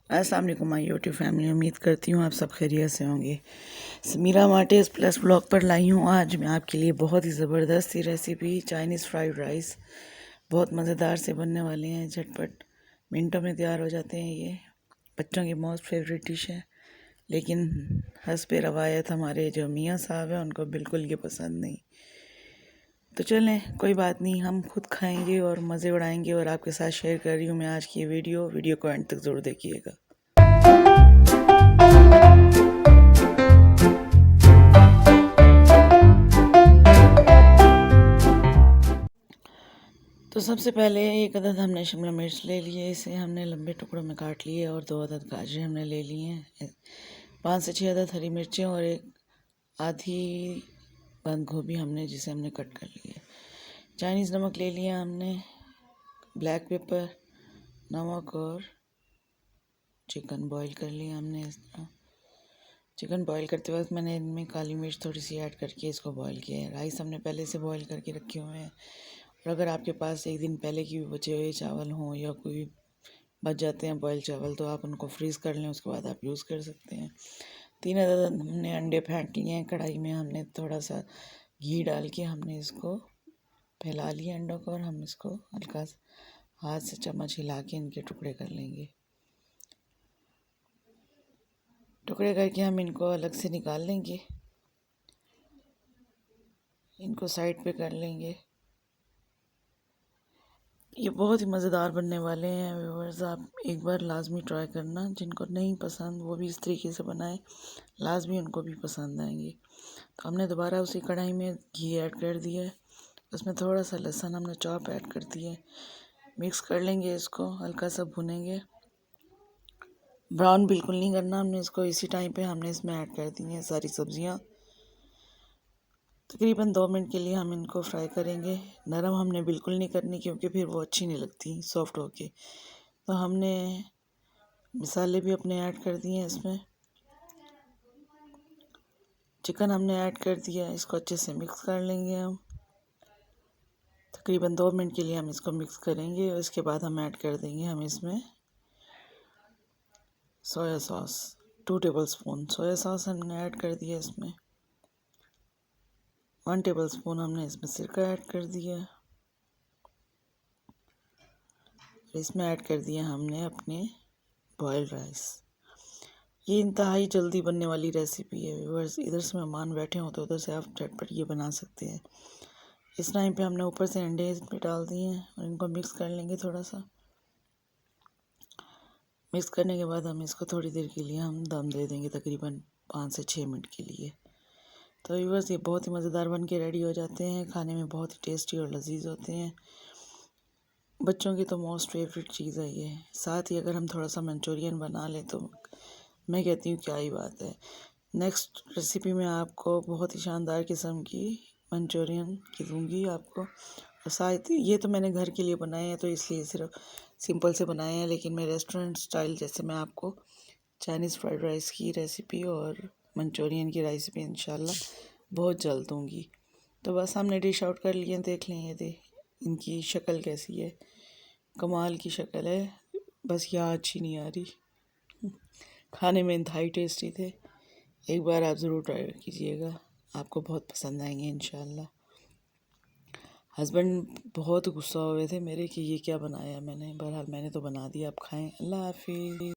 अस्सलाम वालेकुम my YouTube family. उम्मीद करती हूँ आप सब खैरियत से होंगे। समीरा मार्टेस प्लस ब्लॉग पर लाई हूँ आज मैं आपके लिए बहुत ही ज़बरदस्त सी रेसिपी चाइनीज़ फ्राइड राइस। बहुत मज़ेदार से बनने वाले हैं, झटपट मिनटों में तैयार हो जाते हैं। ये बच्चों की मोस्ट फेवरेट डिश है, लेकिन हस्ब रवायत हमारे जो मियाँ साहब हैं उनको बिल्कुल ये पसंद नहीं। तो चलें, कोई बात नहीं, हम खुद खाएंगे और मज़े उड़ाएंगे और आपके साथ शेयर कर रही हूँ मैं आज की ये वीडियो को एंड तक ज़रूर देखिएगा। तो सबसे पहले एक अदद हमने शिमला मिर्च ले लिए, इसे हमने लंबे टुकड़ों में काट लिए, और 2 अदद गाजर हमने ले लिए हैं, 5 से 6 अदद हरी मिर्चें और एक आधी बंद गोभी हमने जिसे हमने कट कर लिया। चाइनीज़ नमक ले लिया हमने, ब्लैक पेपर, नमक, और चिकन बॉईल कर लिया हमने। इस तरह चिकन बॉईल करते वक्त मैंने इनमें काली मिर्च थोड़ी सी ऐड करके इसको बॉईल किया है। राइस हमने पहले से बॉईल करके रखे हुए हैं, और अगर आपके पास एक दिन पहले की भी बचे हुए चावल हों या कोई बच जाते हैं बॉयल चावल, तो आप उनको फ्रीज़ कर लें, उसके बाद आप यूज़ कर सकते हैं। 3 अदद हमने अंडे फेंट लिए हैं। कढ़ाई में हमने थोड़ा सा घी डाल के हमने इसको फैला लिया अंडों को, और हम इसको हल्का हाथ से चम्मच हिला के इनके टुकड़े कर लेंगे। टुकड़े करके हम इनको अलग से निकाल लेंगे, इनको साइड पे कर लेंगे। ये बहुत ही मज़ेदार बनने वाले हैं व्यूअर्स, आप एक बार लाजमी ट्राई करना। जिनको नहीं पसंद वो भी इस तरीके से बनाएं, लाजमी उनको भी पसंद आएंगे। तो हमने दोबारा उसी कढ़ाई में घी ऐड कर दिया है, उसमें थोड़ा सा लहसुन हमने चॉप ऐड कर दिया है। मिक्स कर लेंगे, इसको हल्का सा भुनेंगे, ब्राउन बिल्कुल नहीं करना हमने इसको। इसी टाइम पे हमने इसमें ऐड कर दी हैं सारी सब्जियां। तकरीबन 2 मिनट के लिए हम इनको फ्राई करेंगे। नरम हमने बिल्कुल नहीं करनी, क्योंकि फिर वो अच्छी नहीं लगती सॉफ्ट होके। तो हमने मसाले भी अपने ऐड कर दिए हैं इसमें। चिकन हमने ऐड कर दिया है, इसको अच्छे से मिक्स कर लेंगे हम। तकरीबन 2 मिनट के लिए हम इसको मिक्स करेंगे, और इसके बाद हम ऐड कर देंगे हम इसमें soya sauce. 2 table spoon soya sauce हमने ऐड कर दिया इसमें। 1 टेबल स्पून हमने इसमें सिरका ऐड कर दिया। इसमें ऐड कर दिया हमने अपने बॉयल्ड राइस। ये इंतहाई जल्दी बनने वाली रेसिपी है व्यूअर्स। इधर से मेहमान बैठे हो तो उधर से आप झटपट ये बना सकते हैं। इस टाइम पे हमने ऊपर से अंडे इसमें डाल दिए हैं, और इनको मिक्स कर लेंगे। थोड़ा सा मिक्स करने के बाद हम इसको थोड़ी देर के लिए हम दम दे देंगे, तकरीबन 5 से 6 मिनट के लिए। तो व्यूअर्स ये बहुत ही मज़ेदार बन के रेडी हो जाते हैं, खाने में बहुत ही टेस्टी और लजीज होते हैं। बच्चों की तो मोस्ट फेवरेट चीज़ है ये। साथ ही अगर हम थोड़ा सा मंचूरियन बना लें तो मैं कहती हूँ क्या ही बात है। नेक्स्ट रेसिपी में आपको बहुत ही शानदार किस्म की मंचूरियन की दूँगी आपको। और साथ ये तो मैंने घर के लिए बनाए हैं, तो इसलिए सिर्फ सिंपल से बनाए हैं, लेकिन मैं रेस्टोरेंट स्टाइल जैसे मैं आपको चाइनीज़ फ्राइड राइस की रेसिपी और मंचूरियन की रेसिपी इंशाल्लाह बहुत जल्द दूँगी। तो बस हमने डिश आउट कर लिए, देख लें ये इनकी शक्ल कैसी है। कमाल की शक्ल है, बस यहाँ अच्छी नहीं आ रही। खाने में इंतहाई टेस्टी थे। एक बार आप ज़रूर ट्राई कीजिएगा, आपको बहुत पसंद आएंगे इंशाल्लाह। हस्बैंड बहुत गुस्सा हुए थे मेरे कि ये क्या बनाया मैंने, बहरहाल मैंने तो बना दिया, आप खाएं। अल्लाह हाफिज़।